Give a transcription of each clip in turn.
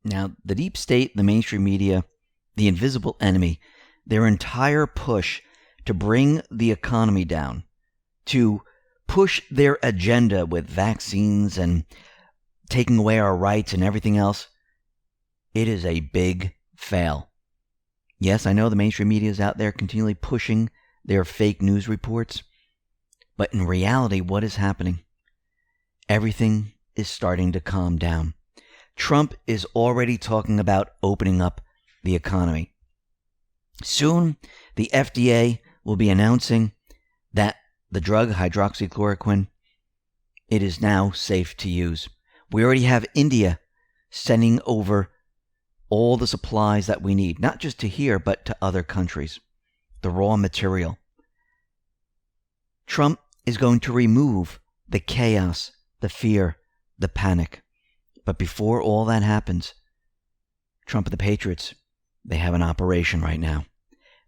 Now, the deep state, the mainstream media, the invisible enemy, their entire push to bring the economy down, to push their agenda with vaccines and taking away our rights and everything else, it is a big fail. Yes, I know the mainstream media is out there continually pushing their fake news reports, but in reality, what is happening? Everything is starting to calm down. Trump is already talking about opening up the economy. Soon, the FDA will be announcing that the drug hydroxychloroquine, it is now safe to use. We already have India sending over all the supplies that we need, not just to here, but to other countries, the raw material. Trump is going to remove the chaos, the fear, the panic. But before all that happens, Trump and the Patriots, they have an operation right now.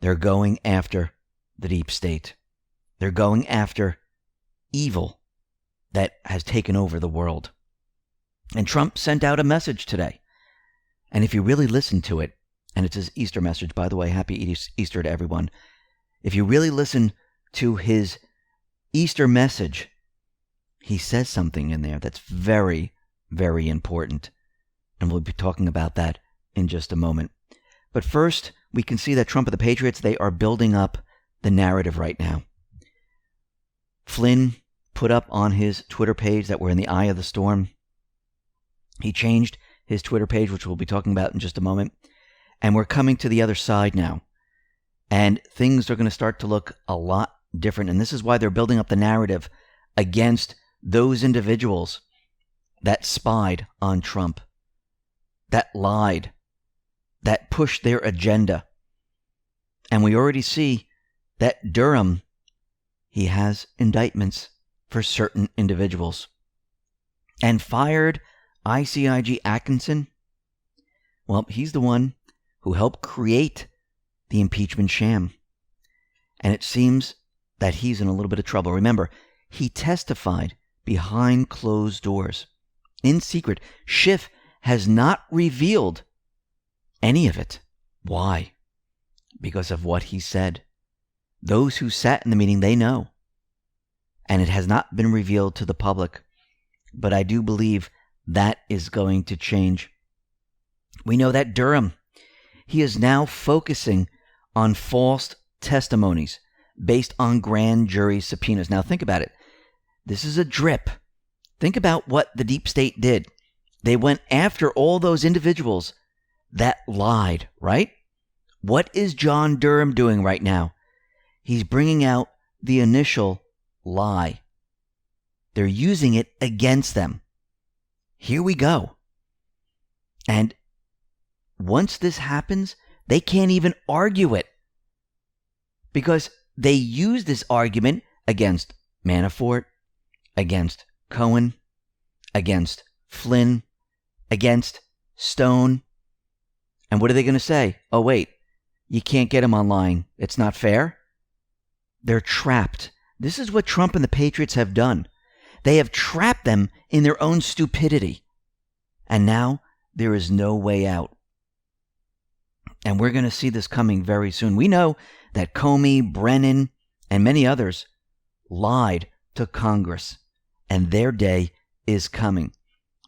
They're going after the deep state. They're going after evil that has taken over the world. And Trump sent out a message today. And if you really listen to it, and it's his Easter message, by the way, happy Easter to everyone. If you really listen to his Easter message, he says something in there that's very, very important. And we'll be talking about that in just a moment. But first, we can see that Trump and the Patriots, they are building up the narrative right now. Flynn put up on his Twitter page that we're in the eye of the storm. He changed his Twitter page, which we'll be talking about in just a moment. And we're coming to the other side now. And things are going to start to look a lot different. And this is why they're building up the narrative against those individuals that spied on Trump, that lied, that pushed their agenda. And we already see that Durham, he has indictments for certain individuals. And fired ICIG Atkinson, well, he's the one who helped create the impeachment sham. And it seems that he's in a little bit of trouble. Remember, he testified behind closed doors, in secret. Schiff has not revealed any of it. Why? Because of what he said. Those who sat in the meeting, they know. And it has not been revealed to the public. But I do believe that is going to change. We know that Durham, he is now focusing on false testimonies based on grand jury subpoenas. Now think about it. This is a drip. Think about what the deep state did. They went after all those individuals that lied, right? What is John Durham doing right now? He's bringing out the initial lie. They're using it against them. Here we go. And once this happens, they can't even argue it. Because they use this argument against Manafort, against Cohen, against Flynn, against Stone. And what are they going to say? Oh, wait, you can't get him online. It's not fair. They're trapped. This is what Trump and the Patriots have done. They have trapped them in their own stupidity. And now there is no way out. And we're going to see this coming very soon. We know that Comey, Brennan, and many others lied to Congress. And their day is coming.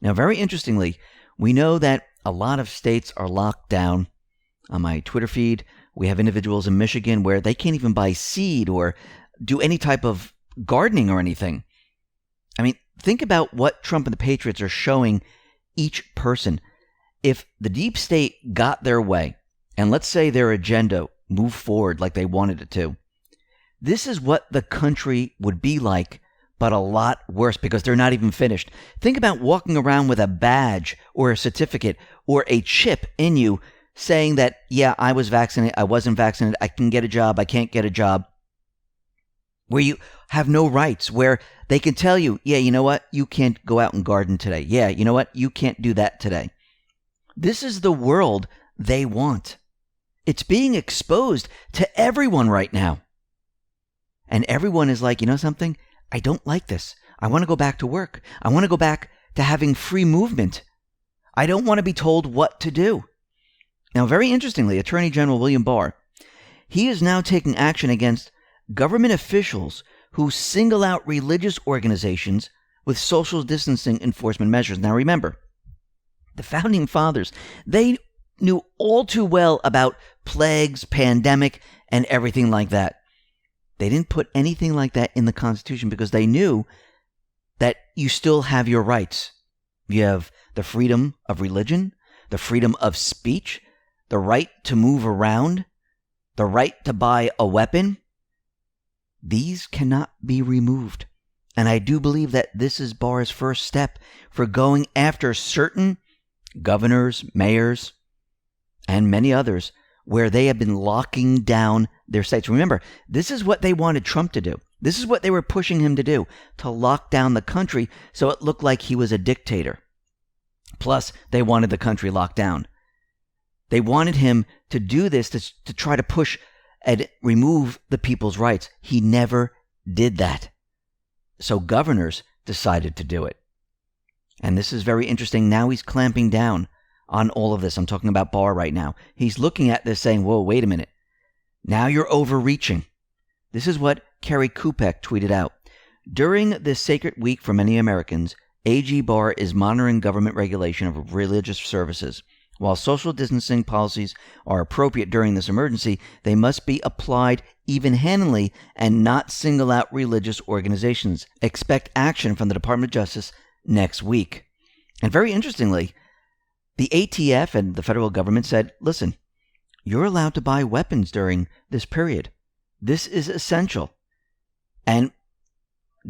Now, very interestingly, we know that a lot of states are locked down. On my Twitter feed, we have individuals in Michigan where they can't even buy seed or do any type of gardening or anything. I mean, think about what Trump and the Patriots are showing each person. If the deep state got their way, and let's say their agenda moved forward like they wanted it to, this is what the country would be like, but a lot worse because they're not even finished. Think about walking around with a badge or a certificate or a chip in you saying that, yeah, I was vaccinated, I wasn't vaccinated, I can get a job, I can't get a job, where you have no rights, where they can tell you, yeah, you know what, you can't go out and garden today. Yeah, you know what, you can't do that today. This is the world they want. It's being exposed to everyone right now. And everyone is like, you know something? I don't like this. I want to go back to work. I want to go back to having free movement. I don't want to be told what to do. Now, very interestingly, Attorney General William Barr, he is now taking action against government officials who single out religious organizations with social distancing enforcement measures. Now, remember, the founding fathers, they knew all too well about plagues, pandemic, and everything like that. They didn't put anything like that in the Constitution because they knew that you still have your rights. You have the freedom of religion, the freedom of speech, the right to move around, the right to buy a weapon. These cannot be removed. And I do believe that this is Barr's first step for going after certain governors, mayors, and many others where they have been locking down their states. Remember, this is what they wanted Trump to do. This is what they were pushing him to do, to lock down the country so it looked like he was a dictator. Plus, they wanted the country locked down. They wanted him to do this to try to push and remove the people's rights. He never did that. So governors decided to do it. And this is very interesting. Now he's clamping down on all of this. I'm talking about Barr right now. He's looking at this saying, whoa, wait a minute. Now you're overreaching. This is what Kerry Kupek tweeted out. During this sacred week for many Americans, AG Barr is monitoring government regulation of religious services. While social distancing policies are appropriate during this emergency, they must be applied even-handedly and not single out religious organizations. Expect action from the Department of Justice next week. And very interestingly, the ATF and the federal government said, listen, you're allowed to buy weapons during this period. This is essential. And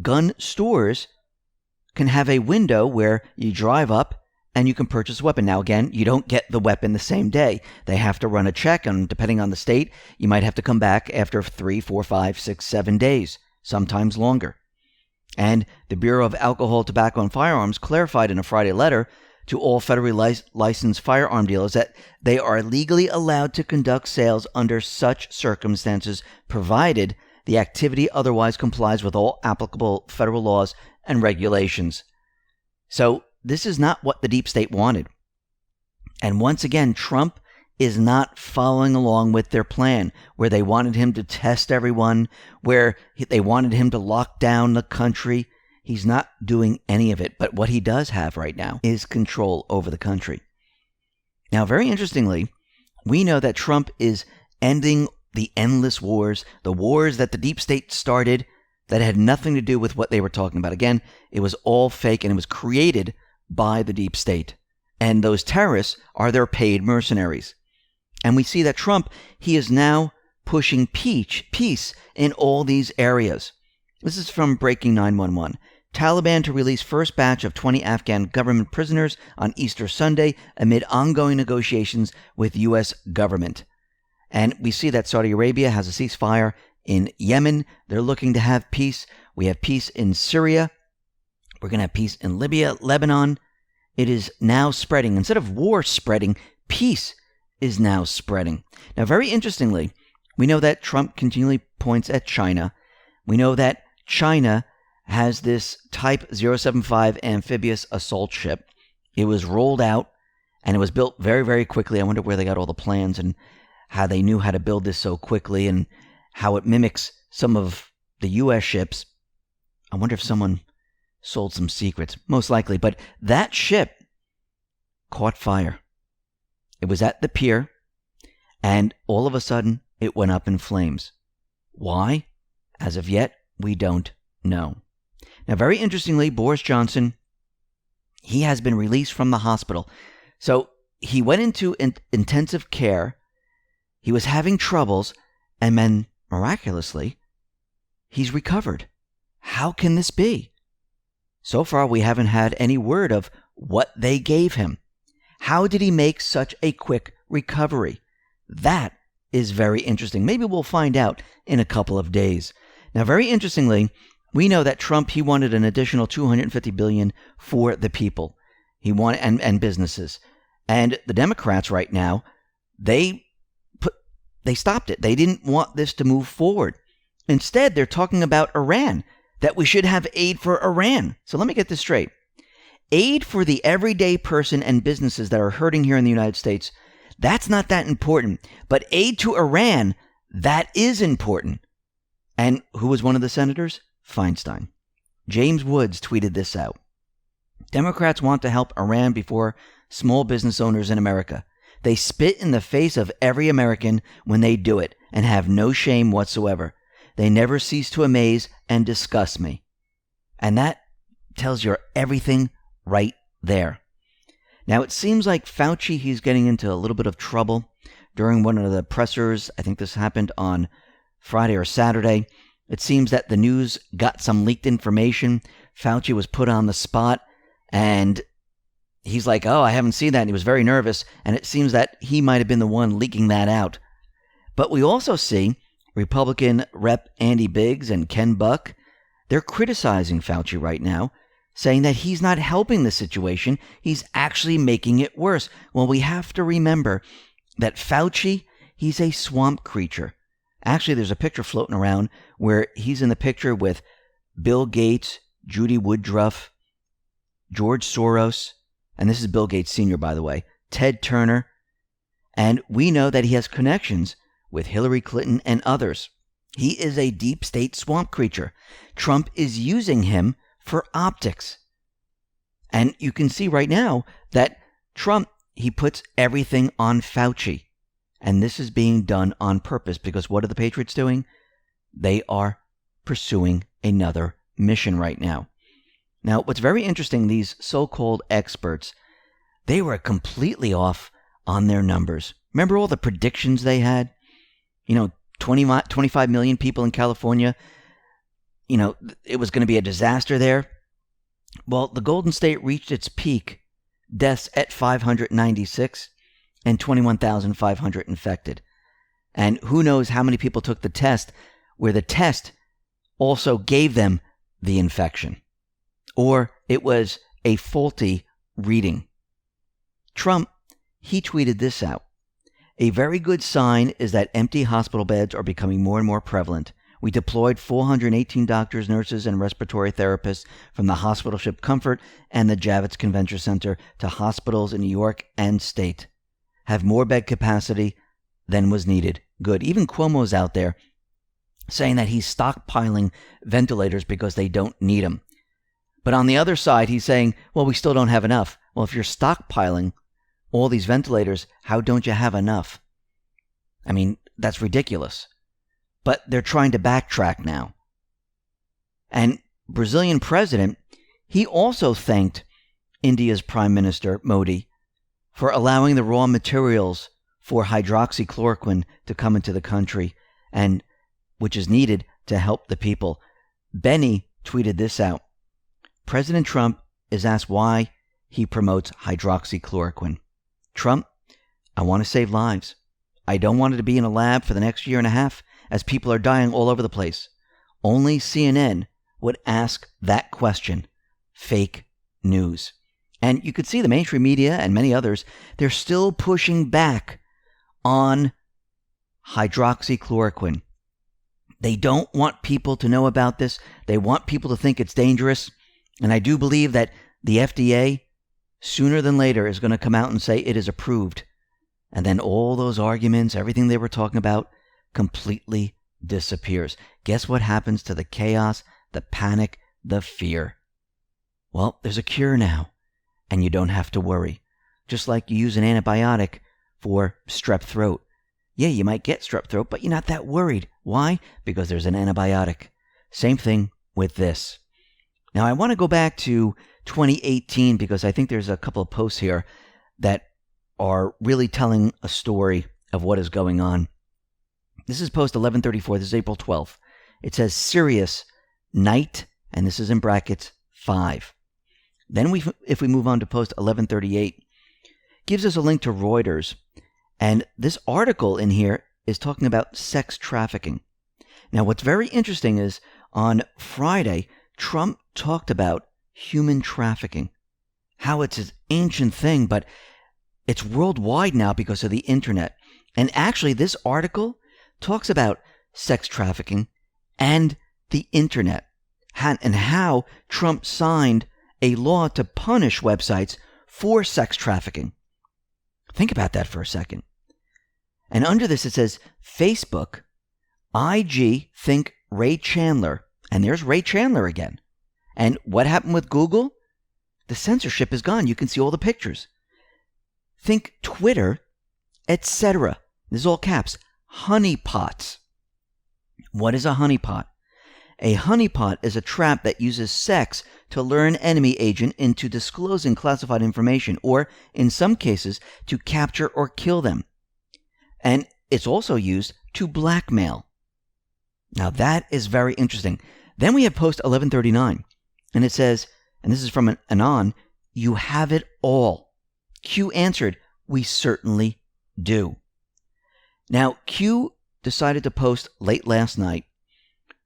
gun stores can have a window where you drive up and you can purchase a weapon. Now, again, you don't get the weapon the same day. They have to run a check, and depending on the state, you might have to come back after 3, 4, 5, 6, 7 days, sometimes longer. And the Bureau of Alcohol, Tobacco, and Firearms clarified in a Friday letter to all federally licensed firearm dealers that they are legally allowed to conduct sales under such circumstances, provided the activity otherwise complies with all applicable federal laws and regulations. So, this is not what the deep state wanted. And once again, Trump is not following along with their plan, where they wanted him to test everyone, where they wanted him to lock down the country. He's not doing any of it. But what he does have right now is control over the country. Now, very interestingly, we know that Trump is ending the endless wars, the wars that the deep state started that had nothing to do with what they were talking about. Again, it was all fake, and it was created by the deep state. And those terrorists are their paid mercenaries. And we see that Trump, he is now pushing peace in all these areas. This is from Breaking 911. Taliban to release first batch of 20 Afghan government prisoners on Easter Sunday amid ongoing negotiations with U.S. government. And we see that Saudi Arabia has a ceasefire in Yemen. They're looking to have peace. We have peace in Syria. We're going to have peace in Libya, Lebanon. It is now spreading. Instead of war spreading, peace is now spreading. Now, very interestingly, we know that Trump continually points at China. We know that China has this Type 075 amphibious assault ship. It was rolled out, and it was built very, very quickly. I wonder where they got all the plans and how they knew how to build this so quickly and how it mimics some of the U.S. ships. I wonder if someone sold some secrets, most likely. But that ship caught fire. It was at the pier, and all of a sudden, it went up in flames. Why? As of yet, we don't know. Now, very interestingly, Boris Johnson, he has been released from the hospital. So he went into intensive care. He was having troubles, and then, miraculously, he's recovered. How can this be? So far, we haven't had any word of what they gave him. How did he make such a quick recovery? That is very interesting. Maybe we'll find out in a couple of days. Now, very interestingly, we know that Trump, he wanted an additional $250 billion for the people. He wanted and businesses. And the Democrats right now, they stopped it. They didn't want this to move forward. Instead, they're talking about Iran, that we should have aid for Iran. So let me get this straight. Aid for the everyday person and businesses that are hurting here in the United States, that's not that important. But aid to Iran, that is important. And who was one of the senators? Feinstein. James Woods tweeted this out. Democrats want to help Iran before small business owners in America. They spit in the face of every American when they do it and have no shame whatsoever. They never cease to amaze and disgust me. And that tells you everything right there. Now, it seems like Fauci, he's getting into a little bit of trouble during one of the pressers. I think this happened on Friday or Saturday. It seems that the news got some leaked information. Fauci was put on the spot, and he's like, oh, I haven't seen that. And he was very nervous, and it seems that he might have been the one leaking that out. But we also see Republican Rep. Andy Biggs and Ken Buck, they're criticizing Fauci right now, saying that he's not helping the situation. He's actually making it worse. Well, we have to remember that Fauci, he's a swamp creature. Actually, there's a picture floating around where he's in the picture with Bill Gates, Judy Woodruff, George Soros, and this is Bill Gates Sr., by the way, Ted Turner, and we know that he has connections with Hillary Clinton and others. He is a deep state swamp creature. Trump is using him for optics. And you can see right now that Trump, he puts everything on Fauci. And this is being done on purpose because what are the Patriots doing? They are pursuing another mission right now. Now, what's very interesting, these so-called experts, they were completely off on their numbers. Remember all the predictions they had? 25 million people in California. It was going to be a disaster there. Well, the Golden State reached its peak deaths at 596 and 21,500 infected. And who knows how many people took the test where the test also gave them the infection. Or it was a faulty reading. Trump, he tweeted this out. A very good sign is that empty hospital beds are becoming more and more prevalent. We deployed 418 doctors, nurses, and respiratory therapists from the hospital ship Comfort and the Javits Convention Center to hospitals in New York and state. Have more bed capacity than was needed. Good. Even Cuomo's out there saying that he's stockpiling ventilators because they don't need them. But on the other side, he's saying, well, we still don't have enough. Well, if you're stockpiling all these ventilators, how don't you have enough? I mean, that's ridiculous. But they're trying to backtrack now. And Brazilian president, he also thanked India's Prime Minister, Modi, for allowing the raw materials for hydroxychloroquine to come into the country, and which is needed to help the people. Benny tweeted this out. President Trump is asked why he promotes hydroxychloroquine. Trump, I want to save lives. I don't want it to be in a lab for the next year and a half as people are dying all over the place. Only CNN would ask that question. Fake news. And you could see the mainstream media and many others, they're still pushing back on hydroxychloroquine. They don't want people to know about this. They want people to think it's dangerous. And I do believe that the FDA, sooner than later, is going to come out and say it is approved. And then all those arguments, everything they were talking about, completely disappears. Guess what happens to the chaos, the panic, the fear? Well, there's a cure now, and you don't have to worry. Just like you use an antibiotic for strep throat. Yeah, you might get strep throat, but you're not that worried. Why? Because there's an antibiotic. Same thing with this. Now, I want to go back to 2018 because I think there's a couple of posts here that are really telling a story of what is going on. This is post 1134. This is April 12th. It says Sirius night, and this is in brackets, 5. Then if we move on to post 1138, gives us a link to Reuters. And this article in here is talking about sex trafficking. Now, what's very interesting is on Friday, Trump talked about human trafficking, how it's an ancient thing, but it's worldwide now because of the internet. And actually, this article talks about sex trafficking and the internet and how Trump signed a law to punish websites for sex trafficking. Think about that for a second. And under this, it says Facebook, IG, think Ray Chandler. And there's Ray Chandler again. And what happened with Google? The censorship is gone. You can see all the pictures. Think Twitter, etc. This is all caps. Honeypots. What is a honeypot? A honeypot is a trap that uses sex to lure an enemy agent into disclosing classified information, or, in some cases, to capture or kill them. And it's also used to blackmail. Now that is very interesting. Then we have post 1139, and it says, and this is from an Anon, you have it all. Q answered, we certainly do. Now, Q decided to post late last night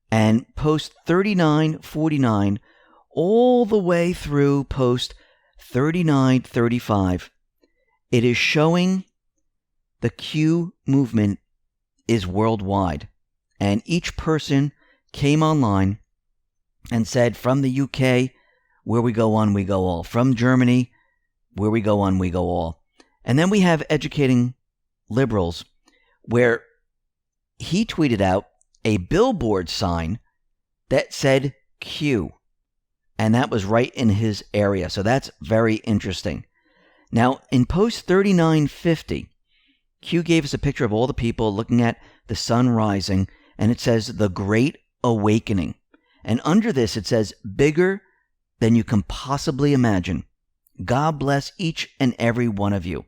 and post 3949 all the way through post 3935. It is showing the Q movement is worldwide. And each person came online and said, from the UK, where we go on, we go all. From Germany, where we go on, we go all. And then we have Educating Liberals, where he tweeted out a billboard sign that said Q. And that was right in his area. So that's very interesting. Now, in post 3950, Q gave us a picture of all the people looking at the sun rising, and it says the Great Awakening. And under this, it says bigger than you can possibly imagine. God bless each and every one of you.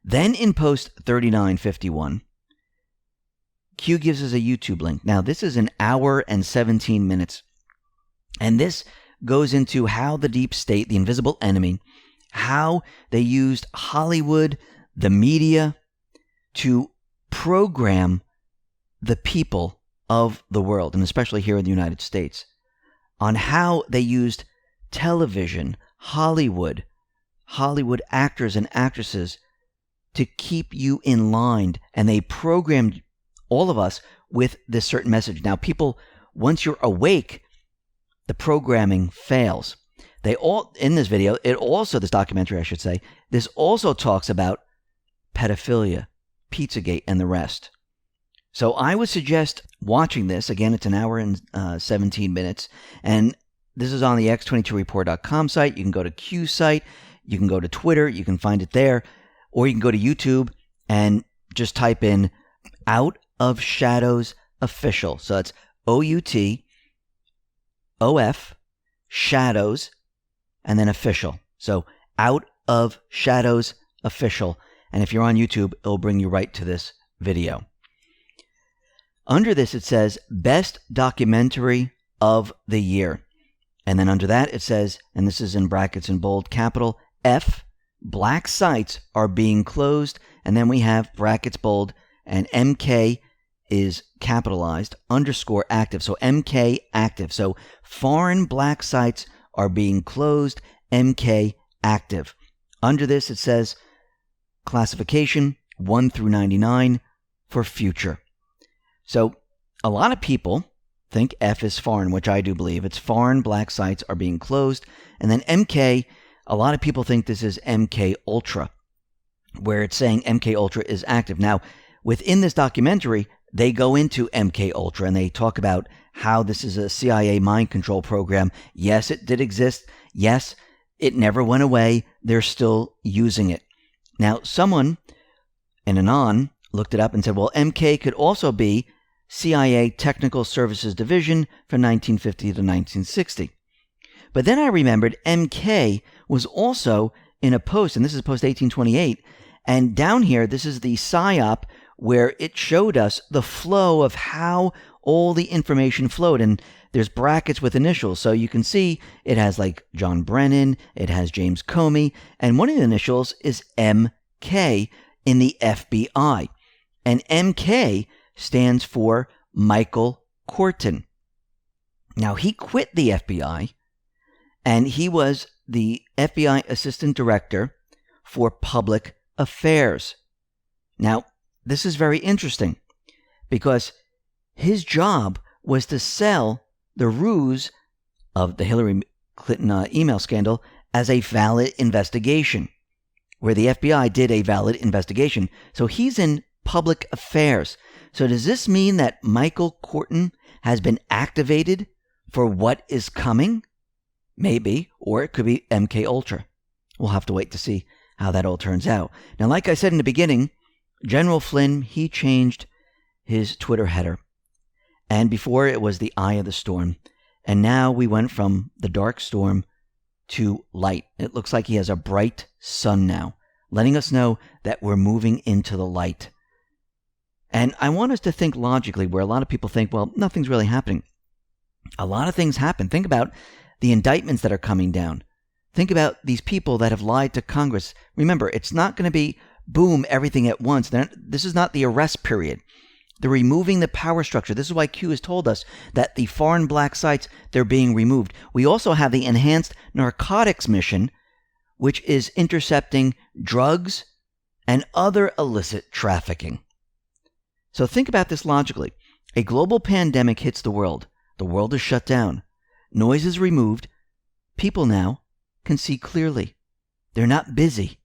Then in post 3951, Q gives us a YouTube link. Now, this is an hour and 17 minutes. And this goes into how the deep state, the invisible enemy, how they used Hollywood, the media, to program the people of the world, and especially here in the United States, on how they used television, Hollywood actors and actresses to keep you in line. And they programmed all of us with this certain message. Now, people, once you're awake, the programming fails. They all, in this video, this documentary, I should say, this also talks about pedophilia, Pizzagate, and the rest. So I would suggest watching this. Again, it's an hour and 17 minutes. And this is on the x22report.com site. You can go to Q's site. You can go to Twitter. You can find it there. Or you can go to YouTube and just type in Out of Shadows Official. So it's OUTOF Shadows and then Official. So Out of Shadows Official. And if you're on YouTube, it'll bring you right to this video. Under this, it says Best Documentary of the Year. And then under that, it says, and this is in brackets in bold, capital F, black sites are being closed. And then we have brackets bold, and MK is capitalized, underscore active. So MK active. So foreign black sites are being closed, MK active. Under this, it says classification 1 through 99 for future. So a lot of people think F is foreign, which I do believe. It's foreign black sites are being closed. And then MK, a lot of people think this is MK Ultra, where it's saying MK Ultra is active. Now, within this documentary, they go into MK Ultra and they talk about how this is a CIA mind control program. Yes, it did exist. Yes, it never went away. They're still using it. Now, someone, an Anon, looked it up and said, well, MK could also be CIA Technical Services Division from 1950 to 1960. But then I remembered MK was also in a post, and this is post 1828, and down here, this is the PSYOP where it showed us the flow of how all the information flowed, and there's brackets with initials, so you can see it has like John Brennan, it has James Comey, and one of the initials is MK in the FBI. And MK stands for Michael Corton. Now, he quit the FBI, and he was the FBI Assistant Director for Public Affairs. Now, this is very interesting because his job was to sell the ruse of the Hillary Clinton email scandal as a valid investigation, where the FBI did a valid investigation. So he's in public affairs. So does this mean that Michael Courtin has been activated for what is coming? Maybe, or it could be MK Ultra. We'll have to wait to see how that all turns out. Now, like I said in the beginning, General Flynn, he changed his Twitter header. And before it was the eye of the storm. And now we went from the dark storm to light. It looks like he has a bright sun now, letting us know that we're moving into the light. And I want us to think logically, where a lot of people think, well, nothing's really happening. A lot of things happen. Think about the indictments that are coming down. Think about these people that have lied to Congress. Remember, it's not going to be boom, everything at once. This is not the arrest period. They're removing the power structure. This is why Q has told us that the foreign black sites, they're being removed. We also have the enhanced narcotics mission, which is intercepting drugs and other illicit trafficking. So think about this logically. A global pandemic hits the world. The world is shut down. Noise is removed. People now can see clearly. They're not busy.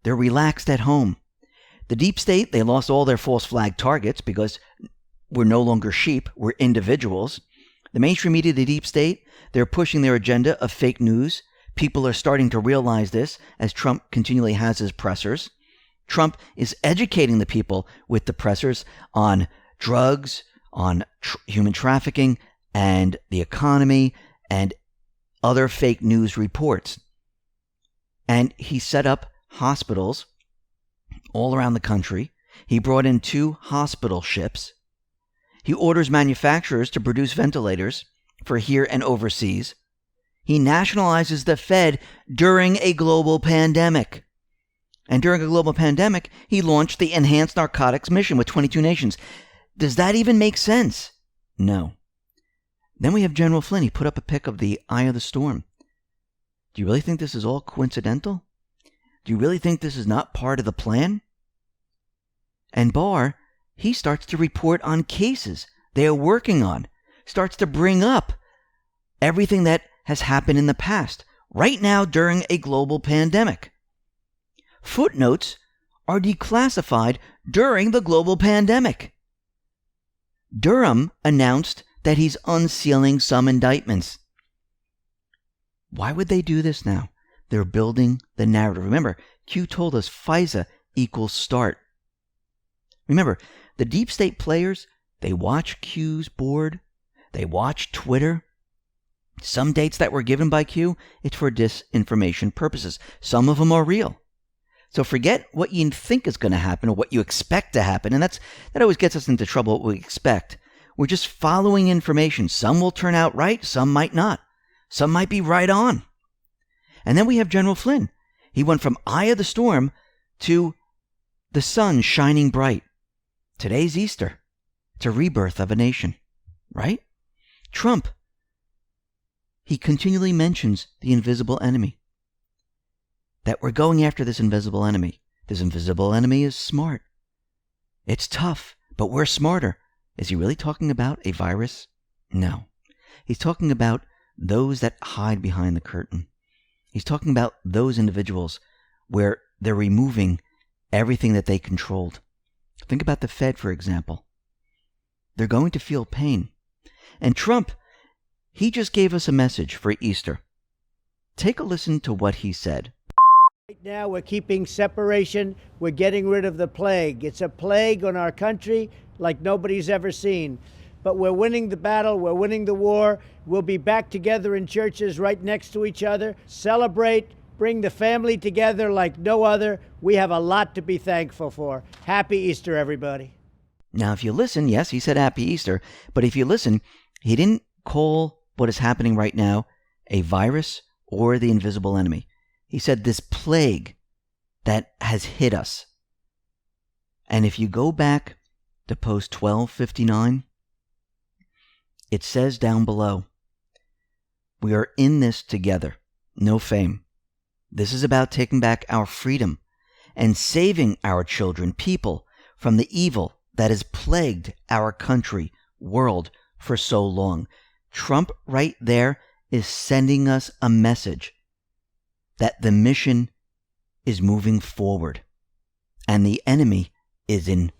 They're relaxed at home. The deep state, they lost all their false flag targets because we're no longer sheep, we're individuals. The mainstream media, the deep state, they're pushing their agenda of fake news. People are starting to realize this as Trump continually has his pressers. Trump is educating the people with the pressers on drugs, on human trafficking, and the economy, and other fake news reports. And he set up hospitals all around the country. He brought in 2 hospital ships. He orders manufacturers to produce ventilators for here and overseas. He nationalizes the Fed during a global pandemic. And during a global pandemic, he launched the enhanced narcotics mission with 22 nations. Does that even make sense? No. Then we have General Flynn. He put up a pic of the eye of the storm. Do you really think this is all coincidental? Do you really think this is not part of the plan? And Barr, he starts to report on cases they are working on, starts to bring up everything that has happened in the past, right now during a global pandemic. Footnotes are declassified during the global pandemic. Durham announced that he's unsealing some indictments. Why would they do this now? They're building the narrative. Remember, Q told us FISA equals start. Remember, the deep state players, they watch Q's board. They watch Twitter. Some dates that were given by Q, it's for disinformation purposes. Some of them are real. So forget what you think is going to happen or what you expect to happen. And that always gets us into trouble, what we expect. We're just following information. Some will turn out right. Some might not. Some might be right on. And then we have General Flynn. He went from eye of the storm to the sun shining bright. Today's Easter. It's a rebirth of a nation, right? Trump, he continually mentions the invisible enemy. That we're going after this invisible enemy. This invisible enemy is smart. It's tough, but we're smarter. Is he really talking about a virus? No. He's talking about those that hide behind the curtain. He's talking about those individuals where they're removing everything that they controlled. Think about the Fed, for example. They're going to feel pain. And Trump, he just gave us a message for Easter. Take a listen to what he said. Right now, we're keeping separation. We're getting rid of the plague. It's a plague on our country like nobody's ever seen. But we're winning the battle. We're winning the war. We'll be back together in churches right next to each other. Celebrate. Bring the family together like no other. We have a lot to be thankful for. Happy Easter, everybody. Now, if you listen, yes, he said Happy Easter. But if you listen, he didn't call what is happening right now a virus or the invisible enemy. He said this plague that has hit us. And if you go back to post 1259, it says down below, we are in this together. No fame. This is about taking back our freedom and saving our children, people, from the evil that has plagued our country, world for so long. Trump right there is sending us a message that the mission is moving forward and the enemy is in